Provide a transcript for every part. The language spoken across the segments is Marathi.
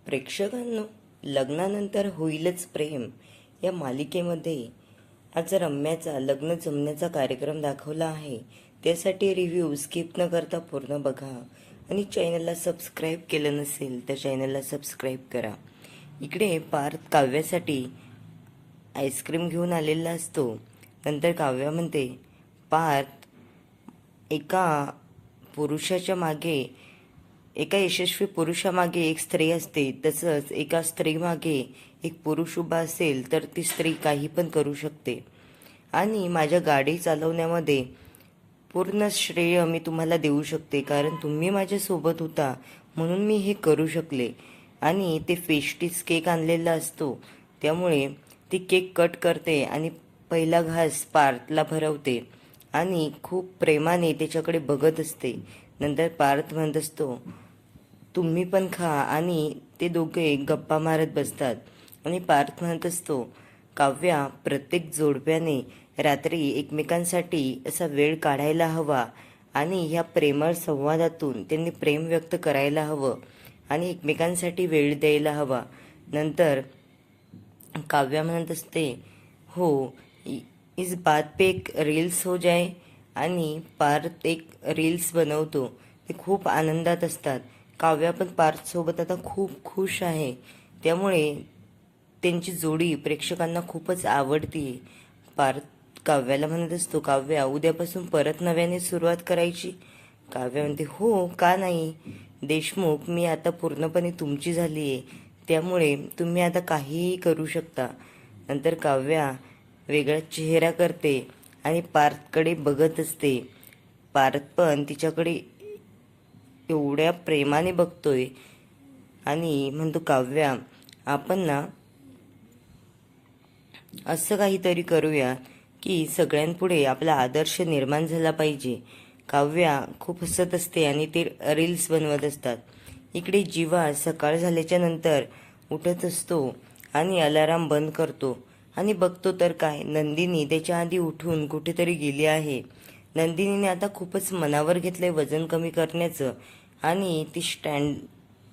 प्रेक्षकांनो, लग्नानंतर होईलच प्रेम या मालिकेमध्ये आज रम्याचा लग्न जमण्याचा कार्यक्रम दाखवला आहे. त्यासाठी रिव्ह्यू स्किप न करता पूर्ण बघा आणि चॅनलला सबस्क्राईब केलं नसेल तर चॅनलला सबस्क्राईब करा. इकडे पार्थ काव्यासाठी आईस्क्रीम घेऊन आलेला असतो. नंतर काव्या म्हणते, पार्थ, एका यशस्वी पुरुषामागे एक स्त्री असते. तसंच एका स्त्रीमागे एक पुरुष उभा असेल तर ती स्त्री काही पण करू शकते. आणि माझ्या गाडी चालवण्यामध्ये पूर्ण श्रेय मी तुम्हाला देऊ शकते, कारण तुम्ही माझ्यासोबत होता म्हणून मी हे करू शकले. आणि ते फेस्टीज केक आणलेला असतो, त्यामुळे ती केक कट करते आणि पहिला घास पार्थला भरवते आणि खूप प्रेमाने त्याच्याकडे बघत असते. नंतर पार्थ म्हणत असतो, तुम्ही पण खा. आणि ते दोघे गप्पा मारत बसतात. आणि पार्थ म्हणत असतो, काव्या, प्रत्येक जोडप्याने रात्री एकमेकांसाठी असा वेळ काढायला हवा आणि ह्या प्रेमळ संवादातून त्यांनी प्रेम व्यक्त करायला हवं आणि एकमेकांसाठी वेळ द्यायला हवा. नंतर काव्या म्हणत असते, हो, इस बात पे एक रील्स हो जाए. आणि पार्थ एक रील्स बनवतो. ते खूप आनंदात असतात. काव्या पण पार्थसोबत आता खूप खुश आहे, त्यामुळे त्यांची जोडी प्रेक्षकांना खूपच आवडती. पार्थ काव्याला म्हणत असतो, काव्या, उद्यापासून परत नव्याने सुरुवात करायची. काव्या म्हणते, हो, का नाही देशमुख, मी आता पूर्णपणे तुमची झाली आहे, त्यामुळे तुम्ही आता काहीही करू शकता. नंतर काव्या वेगळा चेहरा करते आणि पार्थकडे बघत असते. पार्थ पण तिच्याकडे एवढ्या प्रेमाने बघतोय आणि म्हणतो, काव्या, आपण ना असं काहीतरी करूया की सगळ्यांपुढे आपला आदर्श निर्माण झाला पाहिजे. काव्या खूप हसत असते आणि ते रील्स बनवत असतात. इकडे जीवा सकाळ झाल्याच्या नंतर उठत असतो आणि अलाराम बंद करतो आणि बघतो तर काय, नंदिनी त्याच्या आधी उठून कुठेतरी गेली आहे. नंदिनीने आता खूपच मनावर घेतलंय वजन कमी करण्याचं आणि ती स्टँड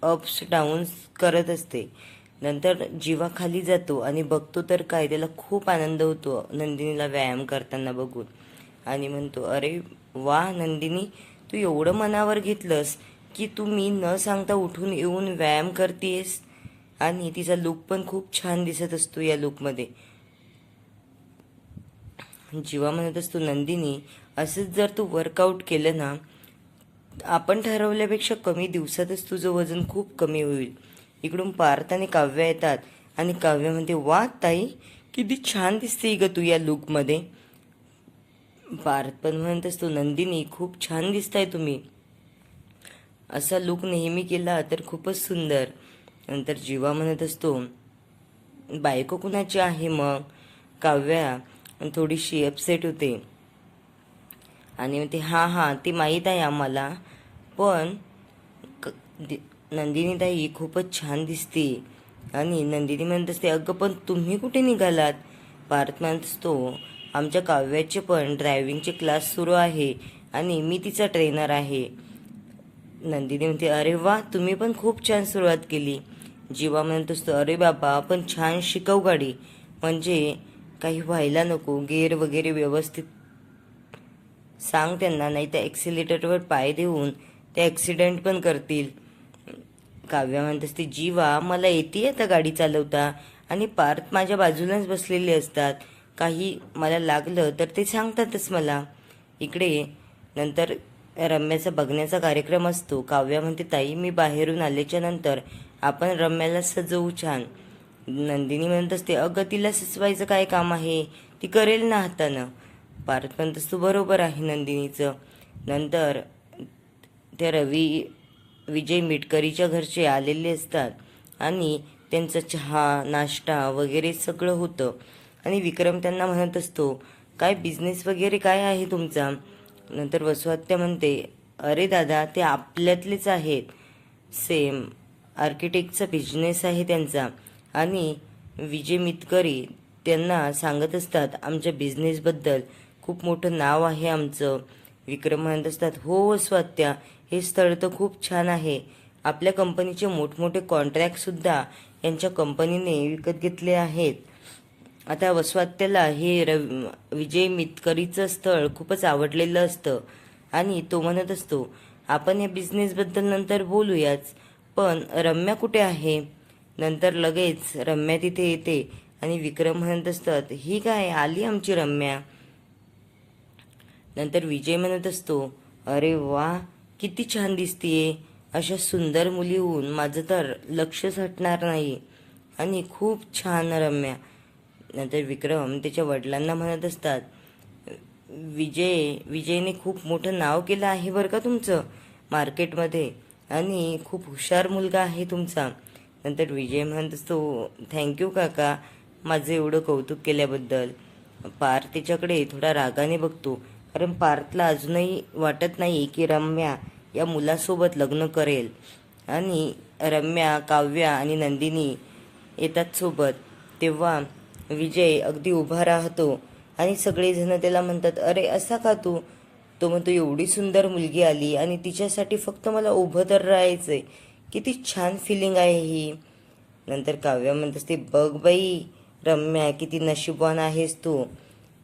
अप्स डाऊन्स करत असते. नंतर जीवा खाली जातो आणि बघतो तर काय, त्याला खूप आनंद होतो नंदिनीला व्यायाम करताना बघून. आणि म्हणतो, अरे वा नंदिनी, तू एवढं मनावर घेतलंस की तू मी न सांगता उठून येऊन व्यायाम करतेस. आणि तिचा लुक पण खूप छान दिसत असतो या लुकमध्ये. जीवा म्हणत असतो, नंदिनी, असंच जर तू वर्कआउट केलं ना, आपण ठरवल्यापेक्षा कमी दिवसातच तुझं वजन खूप कमी होईल. इकडून पार्थ आणि काव्या येतात आणि काव्या म्हणते, वा ताई, किती छान दिसते ग तू या लुकमध्ये. पार्थ पण म्हणत असतो, नंदिनी, खूप छान दिसताय तुम्ही, असा लुक नेहमी केला तर खूपच सुंदर. नंतर जीवा म्हणत असतो, बायको कुणाची आहे मग. काव्या थोडीशी अपसेट होते आणि म्हणते, हां, ती माहीत आहे आम्हाला, पण नंदिनी ताई खूपच छान दिसते. आणि नंदिनी म्हणत असते, अगं पण तुम्ही कुठे निघालात. पार्थ म्हणत असतो, आमच्या काव्याचे पण ड्रायव्हिंगचे क्लास सुरू आहे आणि मी तिचा ट्रेनर आहे. नंदिनी म्हणते, अरे वा, तुम्ही पण खूप छान सुरुवात केली. जीवा म्हणत असतो, अरे बाबा, पण छान शिकव गाडी, म्हणजे काही व्हायला नको, गेअर वगैरे व्यवस्थित सांग त्यांना, नाही तर ॲक्सिलेटरवर पाय देऊन ते ॲक्सिडेंट पण करतील. काव्या म्हणत असते, जीवा, मला येते आता गाडी चालवता. आणि पार्थ माझ्या बाजूलाच बसलेले असतात, काही मला लागलं तर ते सांगतातच मला. इकडे नंतर रम्याचा बघण्याचा कार्यक्रम असतो. काव्या म्हणते, ताई, मी बाहेरून आल्याच्या नंतर आपण रम्याला सजवू छान. नंदिनी म्हणत असते, अगं तिला सजवायचं काय काम आहे, ती करेल ना हातानं. पार्थ म्हणत असतो, बरोबर आहे नंदिनीचं. नंतर त्या विजय मिटकरीच्या घरचे आलेले असतात आणि त्यांचा चहा नाश्ता वगैरे सगळं होतं. आणि विक्रम त्यांना म्हणत असतो, काय बिझनेस वगैरे काय आहे तुमचा. नंतर वसुहत्या म्हणते, अरे दादा, ते आपल्यातलेच आहेत, सेम आर्किटेक्टचा बिझनेस आहे त्यांचा. आणि विजय मितकरी त्यांना सांगत असतात, आमच्या बिझनेसबद्दल खूप मोठं नाव आहे आमचं. विक्रम म्हणत असतात, हो वसुहत्या, हे स्थळ तर खूप छान आहे आपल्या कंपनीचे मोठमोठे कॉन्ट्रॅक्टसुद्धा यांच्या कंपनीने विकत घेतले आहेत. आता वसवात्याला हे विजय मितकरीचं स्थळ खूपच आवडलेलं असतं आणि तो म्हणत असतो, आपण या बिझनेसबद्दल नंतर बोलूयाच, पण रम्या कुठे आहे? नंतर लगेच रम्या तिथे येते आणि विक्रम म्हणत असतात, ही काय आली आमची रम्या. नंतर विजय म्हणत असतो, अरे वा, किती छान दिसतीये. अशा सुंदर मुलीहून माझं तर लक्षच हटणार नाही आणि खूप छान रम्या. नंतर विक्रम त्याच्या वडिलांना म्हणत असतात, विजयने खूप मोठं नाव केलं आहे बरं का तुमचं मार्केटमध्ये आणि खूप हुशार मुलगा आहे तुमचा. नंतर विजय म्हणत असतो, थँक्यू काका माझं एवढं कौतुक केल्याबद्दल. पार्थ त्याच्याकडे थोडा रागाने बघतो, कारण पार्थला अजूनही वाटत नाही की रम्या या मुलासोबत लग्न करेल. आणि रम्या, काव्या आणि नंदिनी येतात सोबत. तेव्हा विजय अगदी उभा राहतो आणि सगळेजण त्याला म्हणतात, अरे असा का तू? तो म्हणतो, एवढी सुंदर मुलगी आली आणि तिच्यासाठी फक्त मला उभं तर राहायचंय. किती छान फिलिंग आहे ही. नंतर काव्या म्हणत असते, बघ बाई रम्या, किती नशीबवान आहेस तू.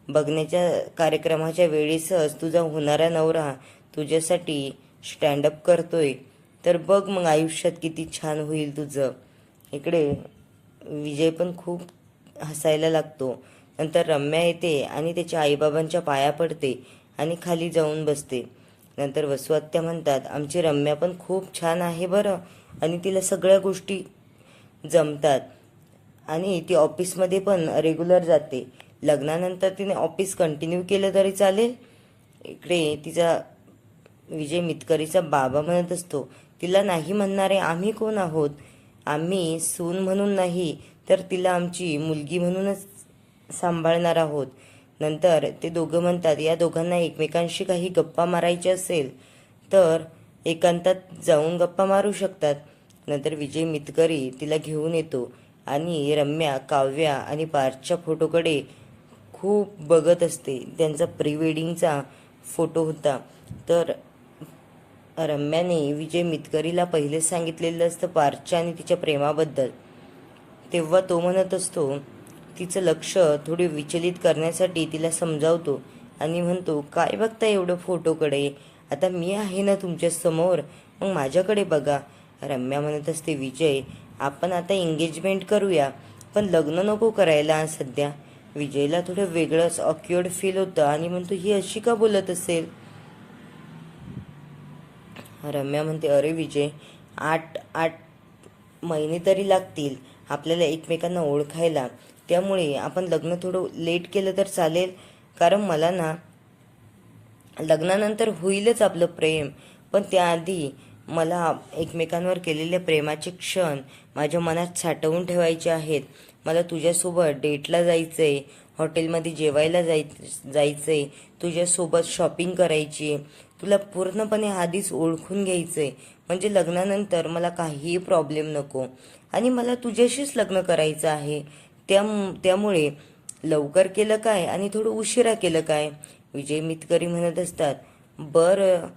बघण्याच्या कार्यक्रमाच्या वेळेसच तुझा होणारा नवरा तुझ्यासाठी स्टँडअप करतोय, तर बघ मग आयुष्यात किती छान होईल तुझं. इकडे विजय पण खूप हसायला लागतो. नंतर रम्या येते आणि त्याच्या आईबाबांच्या पाया पडते आणि खाली जाऊन बसते. नंतर वसुआत्या म्हणतात, आमची रम्या पण खूप छान आहे बरं आणि तिला सगळ्या गोष्टी जमतात आणि ती ऑफिसमध्ये पण रेग्युलर जाते. लग्नानंतर तिने ऑफिस कंटिन्यू केलं तरी चालेल. इकडे तिचा विजय मितकरीचा बाबा म्हणत असतो, तिला नाही म्हणणारे आम्ही कोण आहोत? आम्ही सून म्हणून नाही तर तिला आमची मुलगी म्हणूनच सांभाळणार आहोत. नंतर ते दोघं म्हणतात, या दोघांना एकमेकांशी काही गप्पा मारायच्या असेल तर एकांतात जाऊन गप्पा मारू शकतात. नंतर विजय मितकरी तिला घेऊन येतो आणि रम्या, काव्या आणि पार्थच्या फोटोकडे खूप बघत असते. त्यांचा प्री वेडिंगचा फोटो होता. तर रम्याने विजय मितकरीला पहिलेच सांगितलेलं असतं पार्थच्या आणि तिच्या प्रेमाबद्दल. तेव्हा तो म्हणत असतो, तिचं लक्ष थोडी विचलित करण्यासाठी तिला समजावतो आणि म्हणतो, काय बघता एवढं फोटोकडे? आता मी आहे ना तुमच्या समोर, मग माझ्याकडे बघा. रम्या म्हणत असते, विजय आपण आता एंगेजमेंट करूया, पण लग्न नको करायला सध्या. विजयला थोडं वेगळंच ऑकवर्ड फील होतं आणि म्हणतो, ही अशी का बोलत असेल? रम्या म्हणते, अरे विजय, 8 महिने तरी लागतील आपल्याला एकमेकांना ओळखायला, त्यामुळे आपण लग्न थोडं लेट केलं तर चालेल. कारण मला ना लग्नानंतर होईलच आपलं प्रेम, पण त्याआधी मला एकमेकांवर केलेल्या प्रेमाचे क्षण माझ्या मनात साठवून ठेवायचे आहेत. मला तुझ्यासोबत डेटला जायचंय, हॉटेलमध्ये जेवायला जायचंय, तुझ्यासोबत शॉपिंग करायची, तुला पूर्णपणे आधीच ओळखून घ्यायचंय, म्हणजे लग्नानंतर मला काहीही प्रॉब्लेम नको आणि मला तुझ्याशीच लग्न करायचं आहे. त्यामुळे लवकर केलं काय आणि थोडं उशिरा केलं काय? विजय मितकरी म्हणत असतात, बरं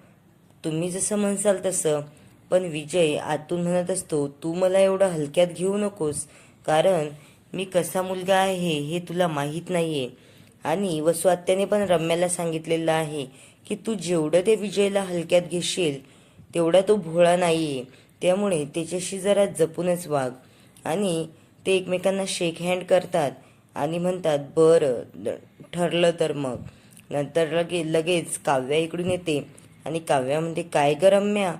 तुम्ही जसं म्हणसाल तसं. पण विजय आतून म्हणत असतो, तू मला एवढं हलक्यात घेऊ नकोस, कारण मी कसा मुलगा आहे हे तुला माहीत नाहीये. आणि वसुआत्याने पण रम्याला सांगितलेलं आहे की तू जेवढं ते विजयला हलक्यात घेशील तेवढा तो भोळा नाहीये, त्यामुळे त्याच्याशी जरा जपूनच वाग. आणि ते एकमेकांना शेक हँड करतात आणि म्हणतात, बरं ठरलं तर मग. नंतर लगेच काव्या इकडून येते आणि काव्या म्हणते, काय ग रम्या,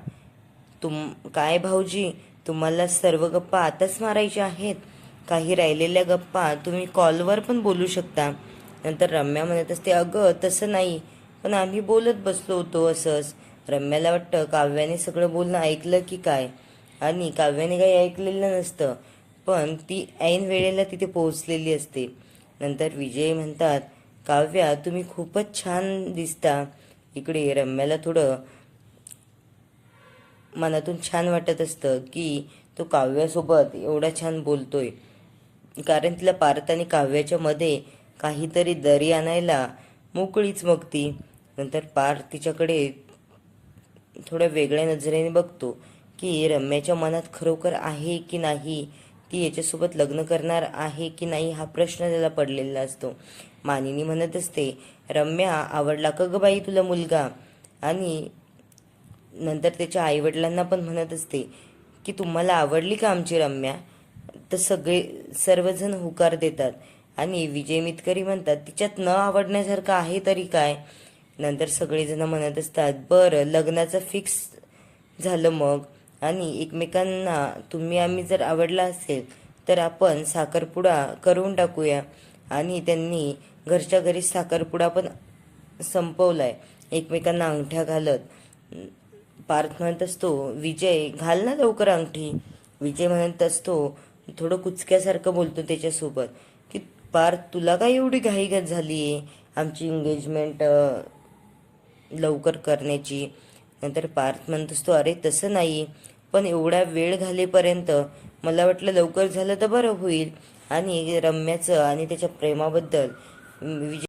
काय भाऊजी, तुम्हाला सर्व गप्पा आताच मारायच्या आहेत? काही राहिलेल्या गप्पा तुम्ही कॉलवर पण बोलू शकता. नंतर रम्या म्हणत असते, अगं तसं नाही, पण आम्ही बोलत बसलो होतो असंच. रम्याला वाटतं काव्याने सगळं बोलणं ऐकलं की काय, आणि काव्याने काही ऐकलेलं नसतं, पण ती ऐन वेळेला तिथे पोहोचलेली असते. नंतर विजय म्हणतात, काव्या तुम्ही खूपच छान दिसता. इकडे रम्याला थोडं मनातून छान वाटत असतं की तो काव्यासोबत एवढा छान बोलतोय, कारण तिला पार्थ आणि काव्याच्या मध्ये काहीतरी दरी आणायला मोकळीच मग ती. नंतर पार्थ तिच्याकडे थोड्या वेगळ्या नजरेने बघतो की रम्याच्या मनात खरोखर आहे की नाही, ती याच्यासोबत लग्न करणार आहे की नाही हा प्रश्न त्याला पडलेला असतो. मानिनी म्हणत असते, रम्या, आवडला का ग बाई तुला मुलगा? आणि नंतर त्याच्या आईवडिलांना पण म्हणत असते की तुम्हाला आवडली का आमची रम्या? तर सर्वजण होकार देतात आणि विजय मितकरी म्हणतात, तिच्यात न आवडण्यासारखं आहे तरी काय? नंतर सगळेजण म्हणत असतात, बरं लग्नाचं फिक्स झालं मग, आणि एकमेकांना तुम्ही आम्ही जर आवडला असेल तर आपण साखरपुडा करून टाकूया. आणि त्यांनी घरच्या घरी साखरपुडा पण संपवलाय एकमेकांना अंगठ्या घालत. पार्थ म्हणत असतो, विजय घाल ना लवकर अंगठी. विजय म्हणत असतो, थोडं कुचक्यासारखं बोलतो त्याच्यासोबत, की पार्थ तुला काय एवढी घाईगत झाली आहे आमची एंगेजमेंट लवकर करण्याची? नंतर पार्थ म्हणत असतो, अरे तसं नाही, पण एवढा वेळ घालेपर्यंत मला वाटलं लवकर झालं तर बरं होईल. आणि रम्याचं आणि त्याच्या प्रेमाबद्दल विजय